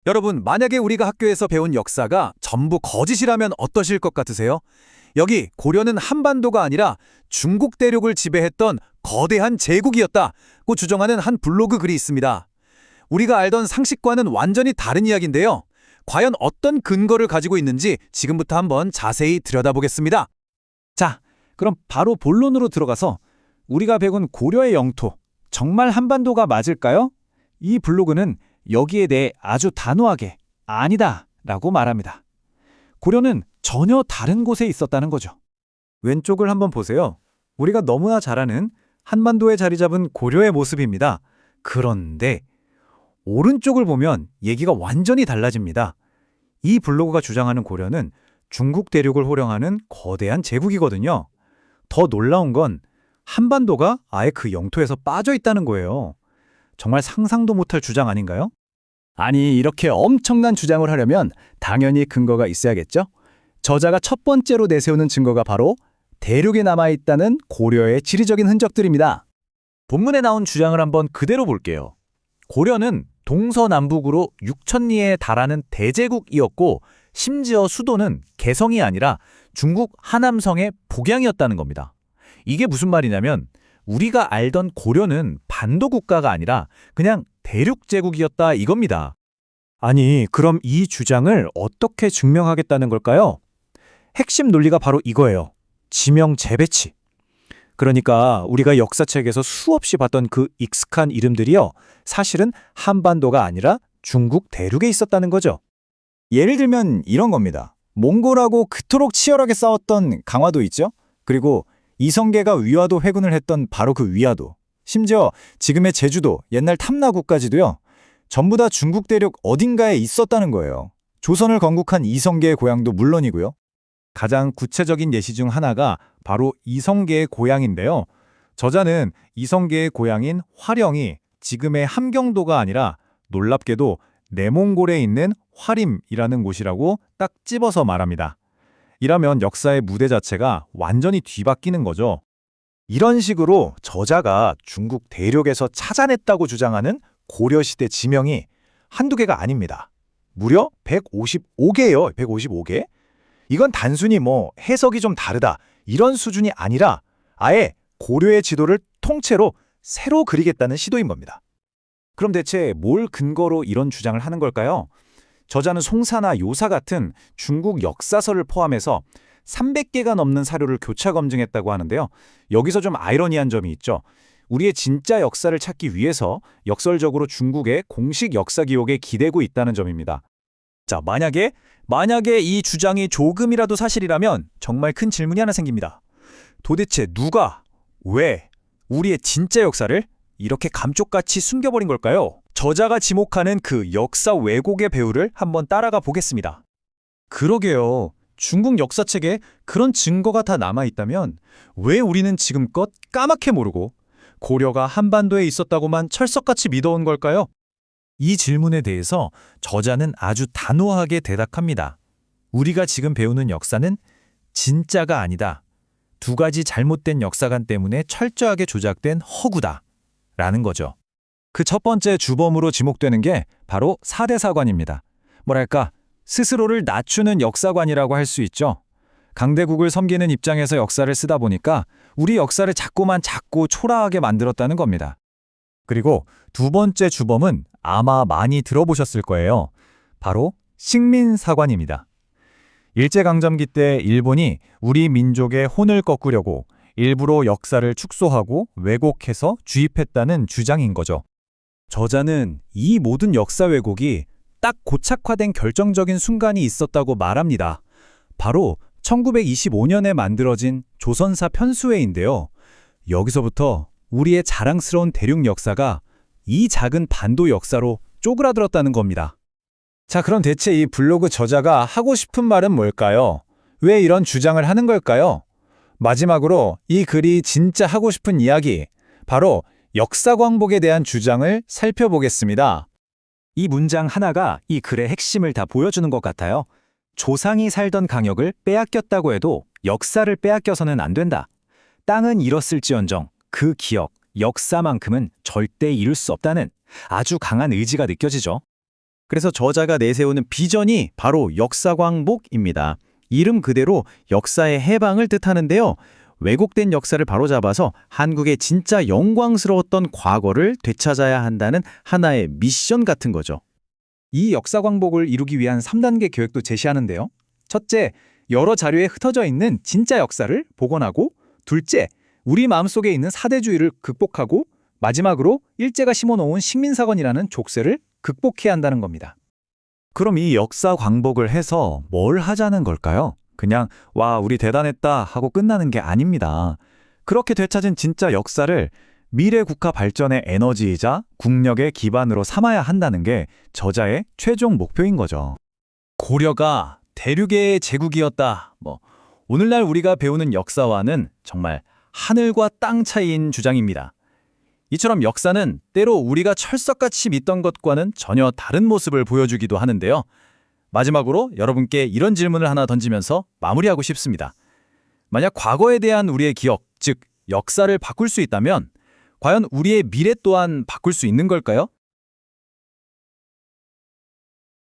여러분, 만약에 우리가 학교에서 배운 역사가 전부 거짓이라면 어떠실 것 같으세요? 여기 고려는 한반도가 아니라 중국 대륙을 지배했던 거대한 제국이었다고 주장하는 한 블로그 글이 있습니다. 우리가 알던 상식과는 완전히 다른 이야기인데요. 과연 어떤 근거를 가지고 있는지 지금부터 한번 자세히 들여다보겠습니다. 자, 그럼 바로 본론으로 들어가서 우리가 배운 고려의 영토, 정말 한반도가 맞을까요? 이 블로그는 여기에 대해 아주 단호하게 아니다 라고 말합니다. 고려는 전혀 다른 곳에 있었다는 거죠. 왼쪽을 한번 보세요. 우리가 너무나 잘 아는 한반도에 자리 잡은 고려의 모습입니다. 그런데 오른쪽을 보면 얘기가 완전히 달라집니다. 이 블로그가 주장하는 고려는 중국 대륙을 호령하는 거대한 제국이거든요. 더 놀라운 건 한반도가 아예 그 영토에서 빠져 있다는 거예요. 정말 상상도 못할 주장 아닌가요? 아니, 이렇게 엄청난 주장을 하려면 당연히 근거가 있어야겠죠? 저자가 첫 번째로 내세우는 증거가 바로 대륙에 남아있다는 고려의 지리적인 흔적들입니다. 본문에 나온 주장을 한번 그대로 볼게요. 고려는 동서남북으로 6,000리에 달하는 대제국이었고 심지어 수도는 개성이 아니라 중국 하남성의 복양이었다는 겁니다. 이게 무슨 말이냐면 우리가 알던 고려는 반도 국가가 아니라 그냥 대륙제국이었다 이겁니다. 아니, 그럼 이 주장을 어떻게 증명하겠다는 걸까요? 핵심 논리가 바로 이거예요. 지명 재배치. 그러니까 우리가 역사책에서 수없이 봤던 그 익숙한 이름들이요. 사실은 한반도가 아니라 중국 대륙에 있었다는 거죠. 예를 들면 이런 겁니다. 몽골하고 그토록 치열하게 싸웠던 강화도 있죠? 그리고 이성계가 위화도 회군을 했던 바로 그 위화도. 심지어 지금의 제주도, 옛날 탐나국까지도요. 전부 다 중국 대륙 어딘가에 있었다는 거예요. 조선을 건국한 이성계의 고향도 물론이고요. 가장 구체적인 예시 중 하나가 바로 이성계의 고향인데요. 저자는 이성계의 고향인 화령이 지금의 함경도가 아니라 놀랍게도 내몽골에 있는 화림이라는 곳이라고 딱 집어서 말합니다. 이라면 역사의 무대 자체가 완전히 뒤바뀌는 거죠. 이런 식으로 저자가 중국 대륙에서 찾아냈다고 주장하는 고려시대 지명이 한두 개가 아닙니다. 무려 155개예요. 155개. 이건 단순히 해석이 좀 다르다 이런 수준이 아니라 아예 고려의 지도를 통째로 새로 그리겠다는 시도인 겁니다. 그럼 대체 뭘 근거로 이런 주장을 하는 걸까요? 저자는 송사나 요사 같은 중국 역사서를 포함해서 300개가 넘는 사료를 교차 검증했다고 하는데요. 여기서 좀 아이러니한 점이 있죠. 우리의 진짜 역사를 찾기 위해서 역설적으로 중국의 공식 역사 기록에 기대고 있다는 점입니다. 자, 만약에 이 주장이 조금이라도 사실이라면 정말 큰 질문이 하나 생깁니다. 도대체 누가, 왜 우리의 진짜 역사를 이렇게 감쪽같이 숨겨버린 걸까요? 저자가 지목하는 그 역사 왜곡의 배후를 한번 따라가 보겠습니다. 그러게요. 중국 역사책에 그런 증거가 다 남아있다면 왜 우리는 지금껏 까맣게 모르고 고려가 한반도에 있었다고만 철석같이 믿어온 걸까요? 이 질문에 대해서 저자는 아주 단호하게 대답합니다. 우리가 지금 배우는 역사는 진짜가 아니다. 두 가지 잘못된 역사관 때문에 철저하게 조작된 허구다. 라는 거죠. 그 첫 번째 주범으로 지목되는 게 바로 사대사관입니다. 뭐랄까, 스스로를 낮추는 역사관이라고 할 수 있죠. 강대국을 섬기는 입장에서 역사를 쓰다 보니까 우리 역사를 자꾸만 작고 초라하게 만들었다는 겁니다. 그리고 두 번째 주범은 아마 많이 들어보셨을 거예요. 바로 식민사관입니다. 일제강점기 때 일본이 우리 민족의 혼을 꺾으려고 일부러 역사를 축소하고 왜곡해서 주입했다는 주장인 거죠. 저자는 이 모든 역사 왜곡이 딱 고착화된 결정적인 순간이 있었다고 말합니다. 바로 1925년에 만들어진 조선사 편수회인데요. 여기서부터 우리의 자랑스러운 대륙 역사가 이 작은 반도 역사로 쪼그라들었다는 겁니다. 자, 그럼 대체 이 블로그 저자가 하고 싶은 말은 뭘까요? 왜 이런 주장을 하는 걸까요? 마지막으로 이 글이 진짜 하고 싶은 이야기, 바로 역사 광복에 대한 주장을 살펴보겠습니다. 이 문장 하나가 이 글의 핵심을 다 보여주는 것 같아요. 조상이 살던 강역을 빼앗겼다고 해도 역사를 빼앗겨서는 안 된다. 땅은 잃었을지언정 그 기억, 역사만큼은 절대 잃을 수 없다는 아주 강한 의지가 느껴지죠. 그래서 저자가 내세우는 비전이 바로 역사광복입니다. 이름 그대로 역사의 해방을 뜻하는데요. 왜곡된 역사를 바로잡아서 한국의 진짜 영광스러웠던 과거를 되찾아야 한다는 하나의 미션 같은 거죠. 이 역사 광복을 이루기 위한 3단계 계획도 제시하는데요. 첫째, 여러 자료에 흩어져 있는 진짜 역사를 복원하고, 둘째, 우리 마음속에 있는 사대주의를 극복하고, 마지막으로 일제가 심어놓은 식민사건이라는 족쇄를 극복해야 한다는 겁니다. 그럼 이 역사 광복을 해서 뭘 하자는 걸까요? 그냥 와, 우리 대단했다 하고 끝나는 게 아닙니다. 그렇게 되찾은 진짜 역사를 미래 국가 발전의 에너지이자 국력의 기반으로 삼아야 한다는 게 저자의 최종 목표인 거죠. 고려가 대륙의 제국이었다. 오늘날 우리가 배우는 역사와는 정말 하늘과 땅 차이인 주장입니다. 이처럼 역사는 때로 우리가 철석같이 믿던 것과는 전혀 다른 모습을 보여주기도 하는데요. 마지막으로 여러분께 이런 질문을 하나 던지면서 마무리하고 싶습니다. 만약 과거에 대한 우리의 기억, 즉 역사를 바꿀 수 있다면 과연 우리의 미래 또한 바꿀 수 있는 걸까요?